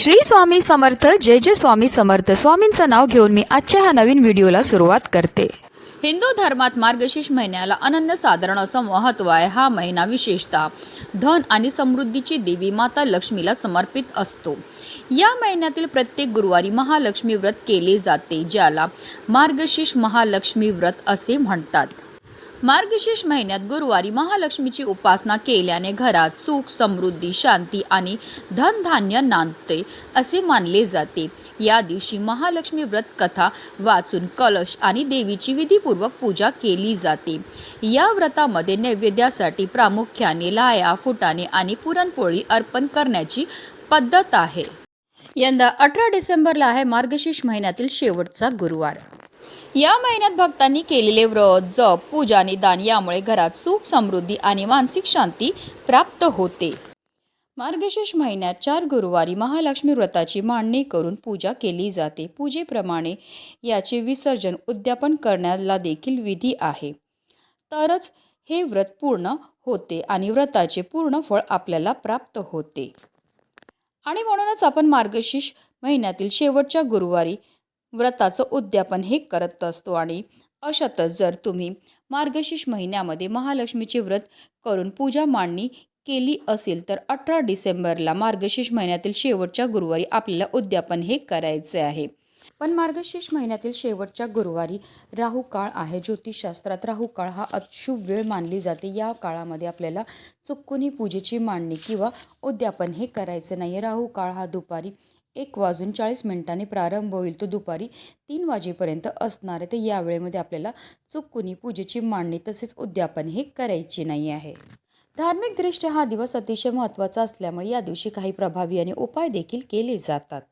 श्री स्वामी समर्थ. जय जय स्वामी समर्थ. स्वामींचं नाव घेऊन मी आजच्या ह्या नवीन व्हिडिओला सुरुवात करते. हिंदू धर्मात मार्गशीर्ष महिन्याला अनन्यसाधारण असं महत्त्व आहे. हा महिना विशेषतः धन आणि समृद्धीची देवी माता लक्ष्मीला समर्पित असतो. या महिन्यातील प्रत्येक गुरुवारी महालक्ष्मी व्रत केले जाते, ज्याला मार्गशीर्ष महालक्ष्मी व्रत असे म्हणतात. मार्गशीर्ष महिन्यात गुरुवारी महालक्ष्मीची उपासना केल्याने घरात सुख, समृद्धी, शांती आणि धनधान्य नांदते असे मानले जाते. या दिवशी महालक्ष्मी व्रत कथा वाचून कलश आणि देवीची विधीपूर्वक पूजा केली जाते. या व्रतामध्ये नैवेद्यासाठी प्रामुख्याने लाया, फुटाणे आणि पुरणपोळी अर्पण करण्याची पद्धत आहे. यंदा 18 डिसेंबरला आहे मार्गशीर्ष महिन्यातील शेवटचा गुरुवार. या महिन्यात भक्तांनी केलेले व्रत, जप, पूजा आणि दान यामुळे घरात सुख, समृद्धी आणि मानसिक शांती प्राप्त होते. मार्गशीर्ष महिन्यात 4 गुरुवारी महालक्ष्मी व्रताची मांडणी करून पूजा केली जाते. पूजेप्रमाणे याचे विसर्जन, उद्यापन करण्याला देखील विधी आहे. तरच हे व्रत पूर्ण होते आणि व्रताचे पूर्ण फळ आपल्याला प्राप्त होते. आणि म्हणूनच आपण मार्गशीर्ष महिन्यातील शेवटच्या गुरुवारी व्रताचं उद्यापन हे करत असतो. आणि अशातच जर तुम्ही मार्गशीर्ष महिन्यामध्ये महालक्ष्मीचे व्रत करून पूजा मांडणी केली असेल तर 18 डिसेंबरला मार्गशीर्ष महिन्यातील शेवटच्या गुरुवारी आपल्याला उद्यापन हे करायचे आहे. पण मार्गशीर्ष महिन्यातील शेवटच्या गुरुवारी राहू काळ आहे. ज्योतिषशास्त्रात राहू काळ हा अशुभ वेळ मानली जाते. या काळामध्ये आपल्याला चुकूनही पूजेची मांडणी किंवा उद्यापन हे करायचे नाही. राहू काळ हा दुपारी 1:40 प्रारंभ होईल, तो दुपारी 3 वाजेपर्यंत असणार आहे. तर या वेळेमध्ये आपल्याला चुकूनही पूजेची मांडणी तसेच उद्यापन हे करायचे नाही आहे. धार्मिकदृष्ट्या हा दिवस अतिशय महत्त्वाचा असल्यामुळे या दिवशी काही प्रभावी आणि उपाय देखील केले जातात.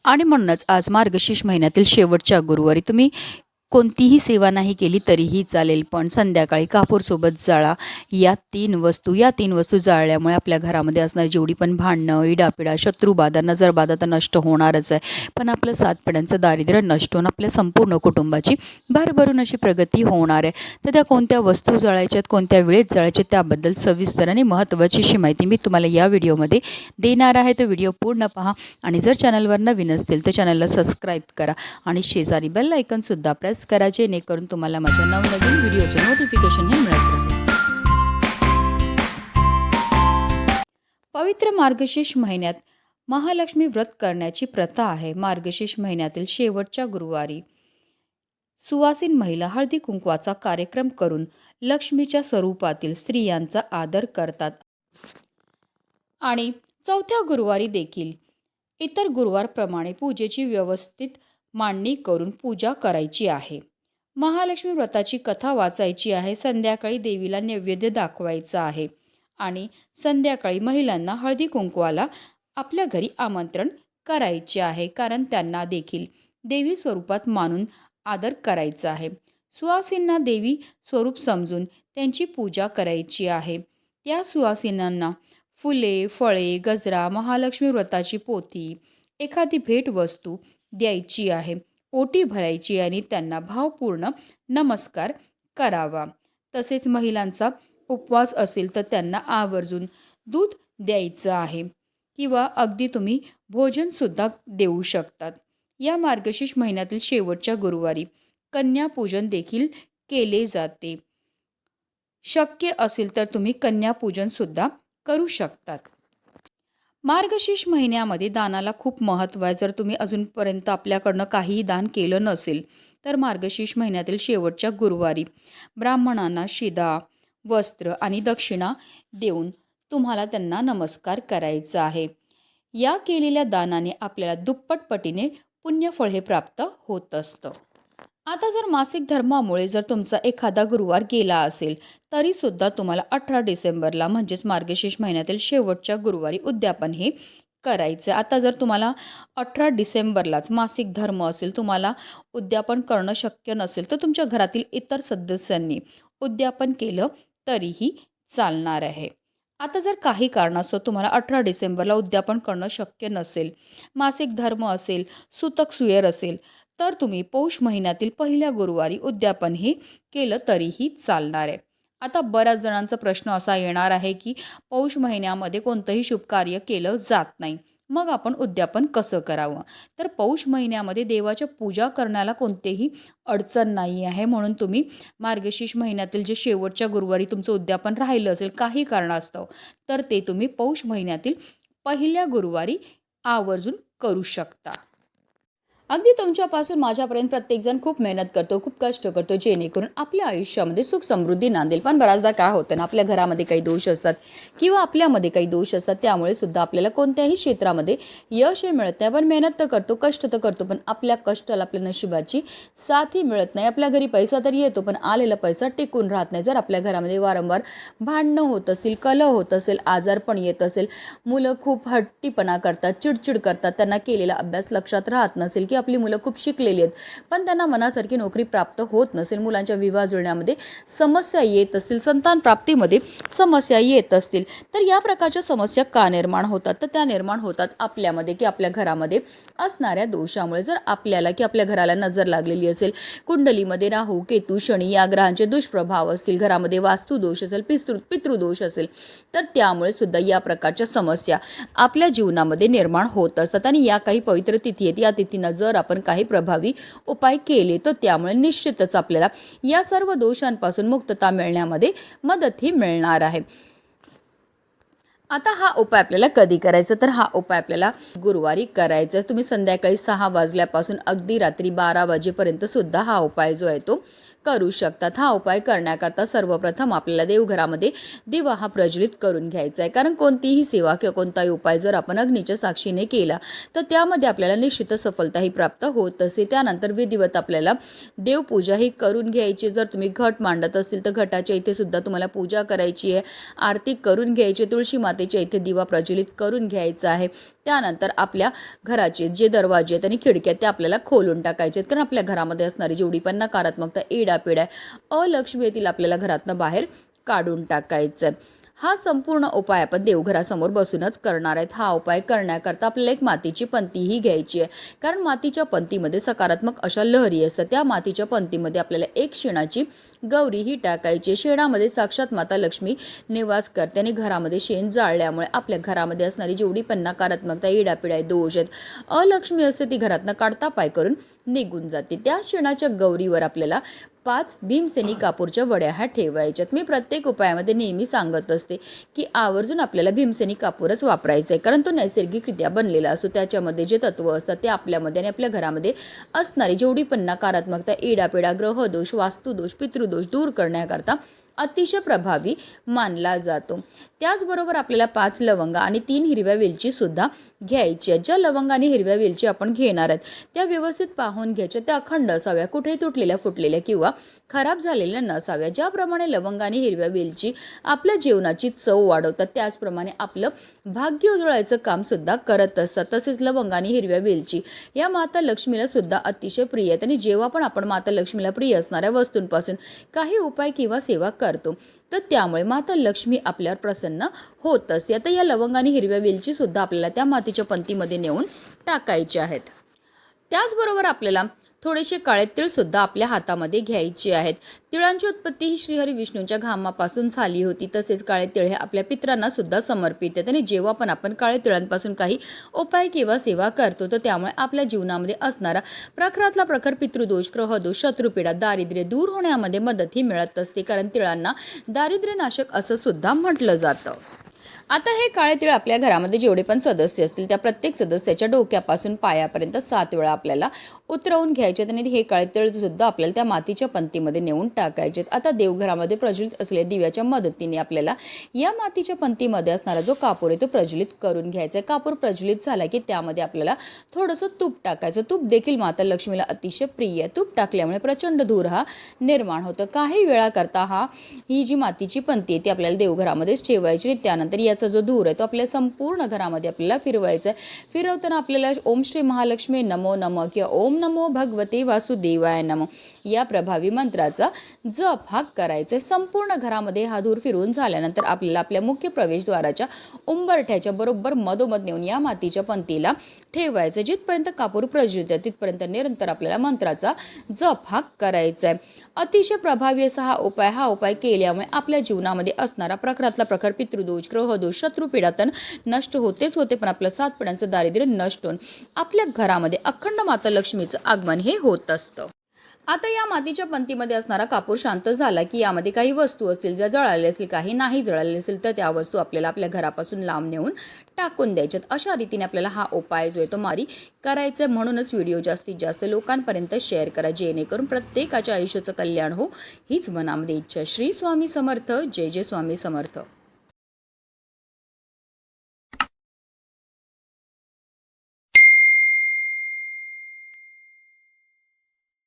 आणि म्हणूनच आज मार्गशीर्ष महिन्यातील शेवटच्या गुरुवारी तुम्ही कोणतीही सेवा नाही केली तरीही चालेल, पण संध्याकाळी कापूरसोबत जाळा. या तीन वस्तू जाळल्यामुळे आपल्या घरामध्ये असणारी जेवढी पण भांडणं, इडापिडा, शत्रुबाधा, नजरबाधा तर नष्ट होणारच आहे, पण आपलं 7 पिढ्यांचं दारिद्र्य नष्ट होऊन आपल्या संपूर्ण कुटुंबाची भरभरून अशी प्रगती होणार आहे. तर त्या कोणत्या वस्तू जाळायच्यात, कोणत्या वेळेत जाळायच्या त्याबद्दल सविस्तर आणि महत्त्वाची अशी माहिती मी तुम्हाला या व्हिडिओमध्ये देणार आहे. तर व्हिडिओ पूर्ण पहा आणि जर चॅनलवर नवीन असतील तर चॅनलला सबस्क्राईब करा आणि शेजारी बेल आयकॉनसुद्धा प्रेस करा, जेणेकरून तुम्हाला माझ्या नवनवीन व्हिडिओचं नोटिफिकेशन हे मिळत राहील. पवित्र मार्गशीर्ष महिन्यात महालक्ष्मी व्रत करण्याची प्रथा आहे. मार्गशीर्ष महिन्यातील शेवटच्या गुरुवारी सुवासिन महिला हळदी कुंकवाचा कार्यक्रम करून लक्ष्मीच्या स्वरूपातील स्त्रियांचा आदर करतात. आणि 4थ्या गुरुवारी देखील इतर गुरुवारप्रमाणे पूजेची व्यवस्थित मांडणी करून पूजा करायची आहे. महालक्ष्मी व्रताची कथा वाचायची आहे. संध्याकाळी देवीला नैवेद्य दाखवायचा आहे आणि संध्याकाळी महिलांना हळदी कुंकवाला आपल्या घरी आमंत्रण करायचे आहे, कारण त्यांना देखील देवी स्वरूपात मानून आदर करायचा आहे. सुवासिनींना देवी स्वरूप समजून त्यांची पूजा करायची आहे. त्या सुवासिनींना फुले, फळे, गजरा, महालक्ष्मी व्रताची पोथी, एखादी भेटवस्तू द्यायची आहे, ओटी भरायची आणि त्यांना भावपूर्ण नमस्कार करावा. तसेच महिलांचा उपवास असेल तर त्यांना आवर्जून दूध द्यायचं आहे किंवा अगदी तुम्ही भोजनसुद्धा देऊ शकतात. या मार्गशीर्ष महिन्यातील शेवटच्या गुरुवारी कन्यापूजन देखील केले जाते. शक्य असेल तर तुम्ही कन्यापूजनसुद्धा करू शकतात. मार्गशीर्ष महिन्यामध्ये दानाला खूप महत्त्व आहे. जर तुम्ही अजूनपर्यंत आपल्याकडनं काहीही दान केलं नसेल तर मार्गशीर्ष महिन्यातील शेवटच्या गुरुवारी ब्राह्मणांना शिदा, वस्त्र आणि दक्षिणा देऊन तुम्हाला त्यांना नमस्कार करायचा आहे. या केलेल्या दानाने आपल्याला दुप्पट पटीने पुण्यफळ हे प्राप्त होत असतं. आता जर मासिक धर्मामुळे जर तुमचा एखादा गुरुवार गेला असेल तरीसुद्धा तुम्हाला 18 डिसेंबरला म्हणजेच मार्गशीर्ष महिन्यातील शेवटच्या गुरुवारी उद्यापन हे करायचं. आता जर तुम्हाला 18 डिसेंबरलाच मासिक धर्म असेल, तुम्हाला उद्यापन करणं शक्य नसेल तर तुमच्या घरातील इतर सदस्यांनी उद्यापन केलं तरीही चालणार आहे. आता जर काही कारणास्तव तुम्हाला 18 डिसेंबरला उद्यापन करणं शक्य नसेल, मासिक धर्म असेल, सुतक सुयर असेल, तर तुम्ही पौष महिन्यातील पहिल्या गुरुवारी उद्यापन हे केलं तरीही चालणार आहे. आता बऱ्याच जणांचा प्रश्न असा येणार आहे की पौष महिन्यामध्ये कोणतंही शुभ कार्य केलं जात नाही, मग आपण उद्यापन कसं करावं. तर पौष महिन्यामध्ये देवाच्या पूजा करण्याला कोणतेही अडचण नाही आहे. म्हणून तुम्ही मार्गशीर्ष महिन्यातील जे शेवटच्या गुरुवारी तुमचं उद्यापन राहिलं असेल काही कारणास्तव, तर ते तुम्ही पौष महिन्यातील पहिल्या गुरुवारी आवर्जून करू शकता. अगदी तुमच्यापासून माझ्यापर्यंत प्रत्येकजण खूप मेहनत करतो, खूप कष्ट करतो, जेणेकरून आपल्या आयुष्यामध्ये सुख समृद्धी नांदेल. पण बऱ्याचदा काय होतं ना, आपल्या घरामध्ये काही दोष असतात किंवा आपल्यामध्ये काही दोष असतात, त्यामुळे सुद्धा आपल्याला कोणत्याही क्षेत्रामध्ये यश हे मिळत नाही. आपण मेहनत तर करतो, कष्ट तर करतो, पण आपल्या कष्टाला आपल्या नशिबाची साथही मिळत नाही. आपल्या घरी पैसा तरी येतो, पण आलेला पैसा टिकून राहत नाही. जर आपल्या घरामध्ये वारंवार भांडणं होत असतील, कलह होत असेल, आजारपण येत असेल, मुलं खूप हट्टीपणा करतात, चिडचिड करतात, त्यांना केलेला अभ्यास लक्षात राहत नसेल, की आपली मुलं खूप शिकलेली आहेत पण त्यांना मनासारखी नोकरी प्राप्त होत नसेल, मुलांच्या विवाह जुळण्यामध्ये समस्या येत असतील, संतान प्राप्तीमध्ये समस्या येत असतील, तर या प्रकारच्या समस्या का निर्माण होतात. तर त्या निर्माण होतात आपल्यामध्ये की आपल्या घरामध्ये असणाऱ्या दोषामुळे. जर आपल्याला की आपल्या घराला नजर लागलेली असेल, कुंडलीमध्ये राहू, केतू, शनी या ग्रहांचे दुष्प्रभाव असतील, घरामध्ये वास्तुदोष असेल, पितृदोष असेल, तर त्यामुळे सुद्धा या प्रकारच्या समस्या आपल्या जीवनामध्ये निर्माण होत असतात. आणि या काही पवित्र तिथी आहेत, या तिथींना जर आपण काही प्रभावी उपाय केले तर त्यामुळे निश्चितच आपल्याला या सर्व दोषांपासून मुक्तता मिळण्यामध्ये मदतही मिळणार आहे. आता हा उपाय आपल्याला कधी करायचा, तर हा उपाय आपल्याला गुरुवारी करायचा. तुम्ही संध्याकाळी 6 वाजल्यापासून अगदी रात्री 12 वाजेपर्यंत सुद्धा हा उपाय जो आहे तो करू शकतात. हा उपाय करण्याकरता सर्वप्रथम आपल्याला देवघरामध्ये दिवा हा प्रज्वलित करून घ्यायचा आहे. कारण कोणतीही सेवा किंवा कोणताही उपाय जर आपण अग्नीच्या साक्षीने केला तर त्यामध्ये आपल्याला निश्चित सफलताही प्राप्त होत असते. त्यानंतर विधिवत आपल्याला देवपूजा ही करून घ्यायची. जर तुम्ही घट मांडत असतील तर घटाच्या इथे सुद्धा तुम्हाला पूजा करायची आहे, आरती करून घ्यायची, तुळशी मातेच्या इथे दिवा प्रज्वलित करून घ्यायचा आहे. त्यानंतर आपल्या घराचे जे दरवाजे आहेत आणि खिडक्या ते आपल्याला खोलून टाकायचे आहेत. कारण आपल्या घरामध्ये असणारी जेवढी पण नकारात्मकता, एडापिडा, अलक्ष्मी येतील आपल्याला घरातनं बाहेर काढून टाकायचं आहे. हा संपूर्ण उपाय आपण देवघरासमोर बसूनच करणार आहेत. हा उपाय करण्याकरता आपल्याला एक मातीची पंतीही घ्यायची आहे. कारण मातीच्या पंतीमध्ये सकारात्मक अशा लहरी असतात. त्या मातीच्या पंतीमध्ये आपल्याला एक शेणाची गौरीही टाकायची. शेणामध्ये साक्षात माता लक्ष्मी निवास करते आणि घरामध्ये शेण जाळल्यामुळे आपल्या घरामध्ये असणारी जेवढी पण नकारात्मकता, इडापिडा, दोष आहेत, अलक्ष्मी असते, ती घरातनं काढता पाय करून निघून जाते. त्या शेणाच्या गौरीवर आपल्याला 5 भीमसेनी कापूरच्या वड्या ह्या ठेवायच्यात. मी प्रत्येक उपायामध्ये नेहमी सांगत असते की आवर्जून आपल्याला भीमसेनी कापूरच वापरायचा आहे. कारण तो नैसर्गिकरित्या बनलेला असतो. त्याच्यामध्ये जे तत्व असतात ते आपल्यामध्ये आणि आपल्या घरामध्ये असणारी जेवढी पण नकारात्मकता, इडापिडा, ग्रहदोष, वास्तुदोष, पितृदोष दूर करण्याकरता अतिशय प्रभावी मानला जातो. त्याचबरोबर आपल्याला 5 लवंगा आणि 3 हिरव्या वेलची सुद्धा घ्यायची आहेत. ज्या लवंगा आणि हिरव्या वेलची आपण घेणार आहेत त्या व्यवस्थित पाहून घ्यायच्या. त्या अखंड असाव्या, कुठेही तुटलेल्या फुटलेल्या किंवा खराब झालेल्या नसाव्या. ज्याप्रमाणे लवंगा आणि हिरव्या वेलची आपल्या जेवणाची चव वाढवतात, त्याचप्रमाणे आपलं भाग्य उजळायचं काम सुद्धा करत असतात. तसेच लवंगा आणि हिरव्या वेलची या माता लक्ष्मीला सुद्धा अतिशय प्रिय आहेत. आणि जेव्हा पण आपण माता लक्ष्मीला प्रिय असणाऱ्या वस्तूंपासून काही उपाय किंवा सेवा करतो तर त्यामुळे माता लक्ष्मी आपल्यावर प्रसन्न होत असते. आता या लवंग आणि हिरव्या वेलची सुद्धा आपल्याला त्या मातीच्या पंतीमध्ये नेऊन टाकायचे आहेत. त्याचबरोबर आपल्याला थोडेसे काळे तीळ सुद्धा आपल्या हातामध्ये घ्यायचे आहेत. तिळांची उत्पत्ती ही श्रीहरी विष्णूंच्या घामापासून झाली होती. तसेच काळे तीळ हे आपल्या पितरांना सुद्धा समर्पित आहेत. आणि जेव्हा पण आपण काळे तिळांपासून काही उपाय किंवा सेवा करतो तर त्यामुळे आपल्या जीवनामध्ये असणारा प्रखरातला प्रखर पितृदोष, ग्रहदोष, शत्रुपीडा, दारिद्र्य दूर होण्यामध्ये मदतही मिळत असते. कारण तिळांना दारिद्र्यनाशक असं सुद्धा म्हटलं जातं. आता हे काळे तीळ आपल्या घरामध्ये जेवढे पण सदस्य असतील त्या प्रत्येक सदस्याच्या डोक्यापासून पायापर्यंत 7 वेळा आपल्याला उतरवून घ्यायचे आणि हे काळे तीळ सुद्धा आपल्याला त्या मातीच्या पंतीमध्ये नेऊन टाकायचे. आता देवघरामध्ये प्रज्वलित असलेल्या दिव्याच्या मदतीने आपल्याला या मातीच्या पंतीमध्ये असणारा जो कापूर आहे तो प्रज्वलित करून घ्यायचा. कापूर प्रज्वलित झाला की त्यामध्ये आपल्याला थोडंसं तूप टाकायचं. तूप देखील माता लक्ष्मीला अतिशय प्रिय आहे. तूप टाकल्यामुळे प्रचंड धूर हा निर्माण होतो. काही वेळा करता ही जी मातीची पंती आहे ती आपल्याला देवघरामध्येच ठेवायची आणि त्यानंतर याचा जो धूर आहे तो आपल्या संपूर्ण घरामध्ये आपल्याला फिरवायचा आहे. फिरवताना आपल्याला ओम श्री महालक्ष्मी नमो नमः किंवा ओम नमो भगवते वासुदेवाय नमः या प्रभावी मंत्राचा जप हा करायचा. संपूर्ण घरामध्ये हा धूर फिरून झाल्यानंतर आपल्याला आपल्या मुख्य प्रवेशद्वाराच्या उंबरठ्याच्या बरोबर मधोमध नेऊन या मातीच्या पंतीला ठेवायचं. जिथपर्यंत कापूर प्रज्वलित आहे तिथपर्यंत निरंतर आपल्याला मंत्राचा जप हा करायचा आहे. अतिशय प्रभावी असा हा उपाय केल्यामुळे आपल्या जीवनामध्ये असणारा प्रखरातला प्रखर पितृदोष, ग्रहदोष, शत्रुपीडा तर नष्ट होतेच होते, पण आपलं 7 पिढ्यांचं दारिद्र्य नष्ट होऊन आपल्या घरामध्ये अखंड माता लक्ष्मीचं आगमन हे होत असतं. आता या मातीच्या पंतीमध्ये असणारा कापूर शांत झाला की यामध्ये काही वस्तू असतील, ज्या जळालेल्या असतील, काही नाही जळालेल्या असेल, तर त्या वस्तू आपल्याला आपल्या घरापासून लांब नेऊन टाकून द्यायच्यात. अशा रीतीने आपल्याला हा उपाय जो आहे तो मारी करायचा. म्हणूनच व्हिडिओ जास्तीत जास्त लोकांपर्यंत शेअर करा, जेणेकरून प्रत्येकाच्या आयुष्याचं कल्याण हो हीच मनामध्ये इच्छा. श्री स्वामी समर्थ. जय जय स्वामी समर्थ.